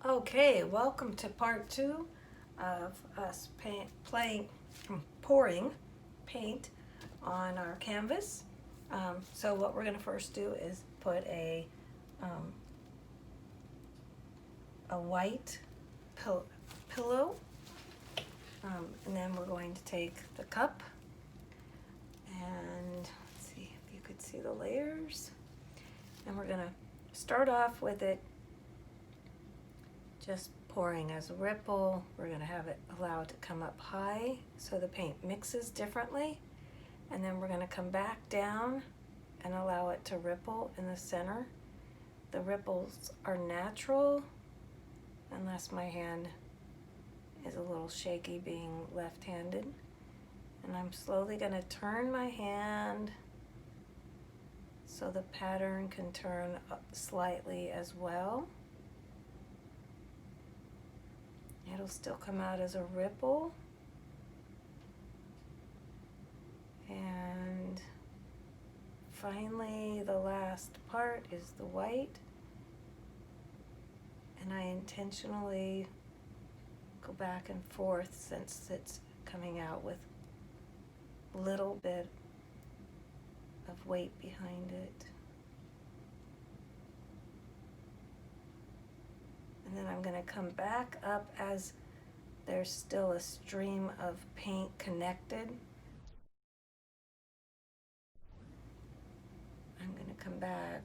Okay, welcome to part two of us pouring paint on our canvas. So what we're going to first do is put a white pillow, and then we're going to take the cup, and let's see if you could see the layers, and we're going to start off with it just pouring as a ripple. We're going to have it allow it to come up high so the paint mixes differently, and then we're going to come back down and allow it to ripple in the center. The ripples are natural unless my hand is a little shaky being left-handed, and I'm slowly going to turn my hand so the pattern can turn up slightly as well. It'll still come out as a ripple. And finally, the last part is the white. And I intentionally go back and forth since it's coming out with a little bit of weight behind it. And then I'm going to come back up as there's still a stream of paint connected. I'm going to come back,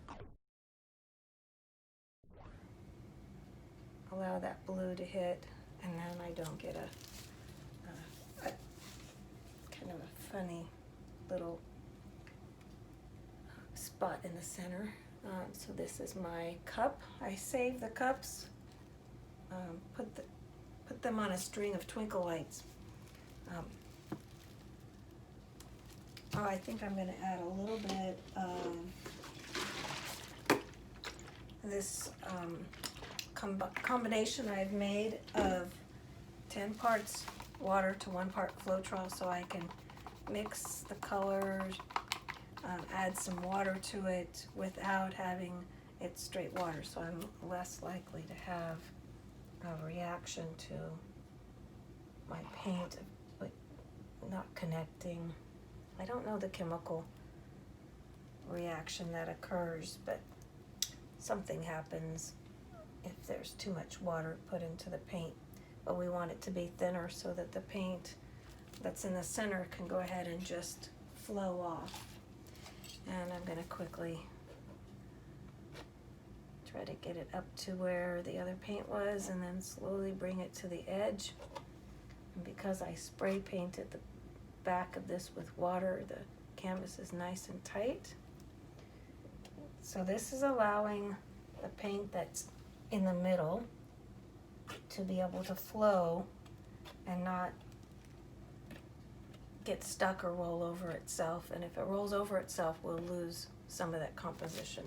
allow that blue to hit, and then I don't get a kind of a funny little spot in the center. So this is my cup. I save the cups. Put them on a string of twinkle lights. I think I'm going to add a little bit of this combination I've made of 10 parts water to 1 part Floetrol, so I can mix the colors, add some water to it without having it straight water, so I'm less likely to have a reaction to my paint like not connecting. I don't know the chemical reaction that occurs, but something happens if there's too much water put into the paint. But we want it to be thinner so that the paint that's in the center can go ahead and just flow off. And I'm going to quickly try to get it up to where the other paint was, and then slowly bring it to the edge. And because I spray painted the back of this with water, the canvas is nice and tight. So this is allowing the paint that's in the middle to be able to flow and not get stuck or roll over itself. And if it rolls over itself, we'll lose some of that composition.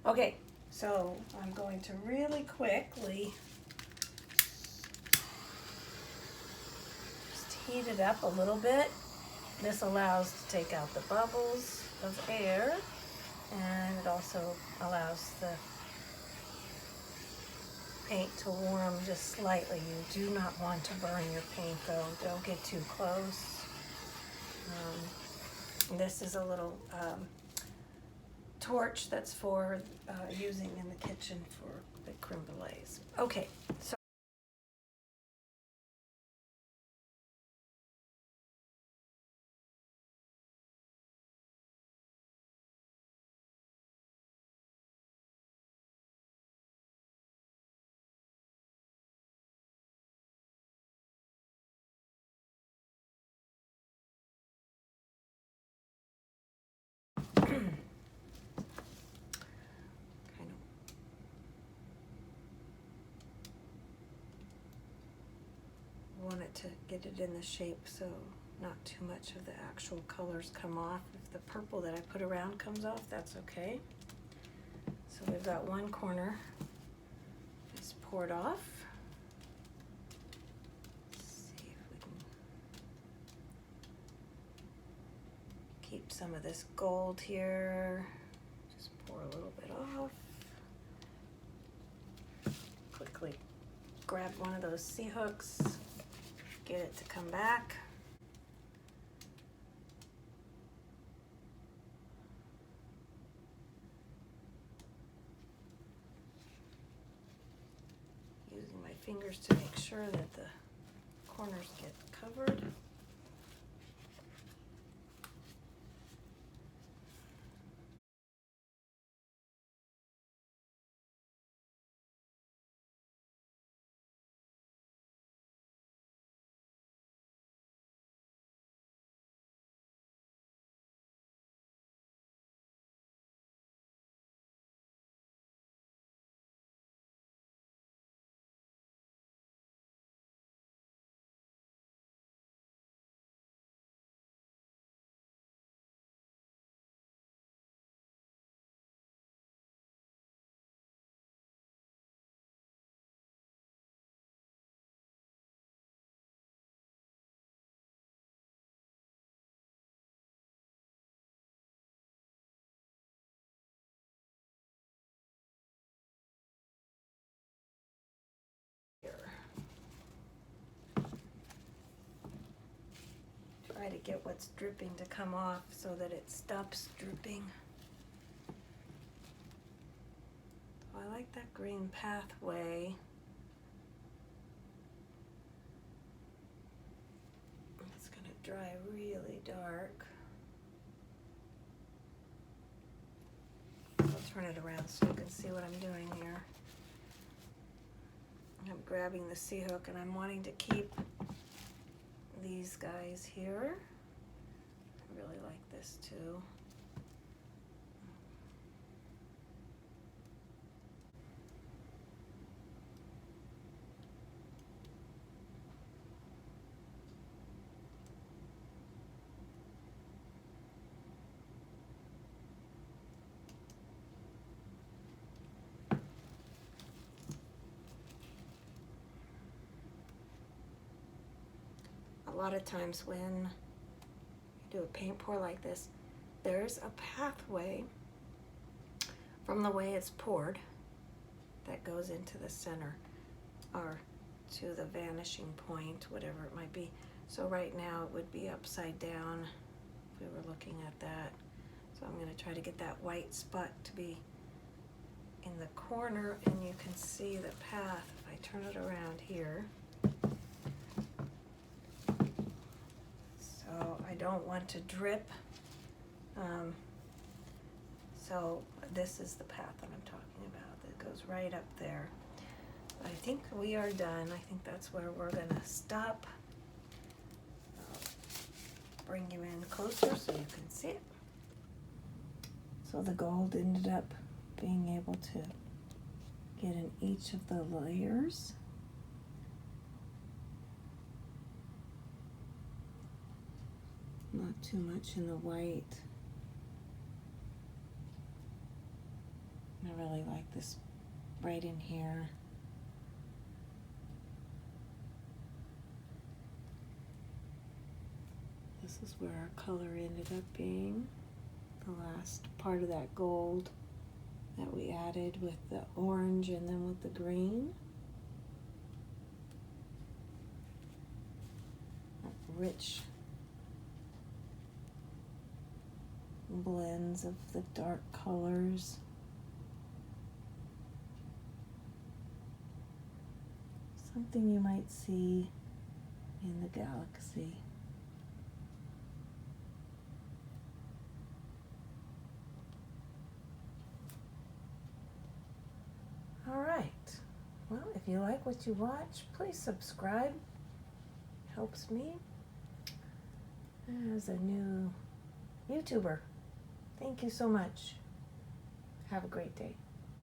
Okay. So I'm going to really quickly just heat it up a little bit. This allows to take out the bubbles of air, and it also allows the paint to warm just slightly. You do not want to burn your paint though. Don't get too close. This is a little torch that's for using in the kitchen for the creme brulees. Okay, so want it to get it in the shape so not too much of the actual colors come off. If the purple that I put around comes off, that's okay. So we've got one corner is poured off. Let's see if we can keep some of this gold here. Just pour a little bit off. Quickly grab one of those C-hooks, get it to come back. Using my fingers to make sure that the corners get covered. Try to get what's dripping to come off so that it stops dripping. So I like that green pathway. It's going to dry really dark. I'll turn it around so you can see what I'm doing here. I'm grabbing the C-hook and I'm wanting to keep these guys here. I really like this too. A lot of times when you do a paint pour like this, there's a pathway from the way it's poured that goes into the center or to the vanishing point, whatever it might be. So right now it would be upside down if we were looking at that. So I'm going to try to get that white spot to be in the corner, and you can see the path if I turn it around here. So I don't want to drip. So this is the path that I'm talking about that goes right up there. I think we are done. I think that's where we're gonna stop. I'll bring you in closer so you can see it. So the gold ended up being able to get in each of the layers. Not too much in the white. I really like this right in here. This is where our color ended up being. The last part of that gold that we added with the orange and then with the green. That rich blends of the dark colors. Something you might see in the galaxy. All right. Well, if you like what you watch, please subscribe. Helps me as a new YouTuber. Thank you so much. Have a great day.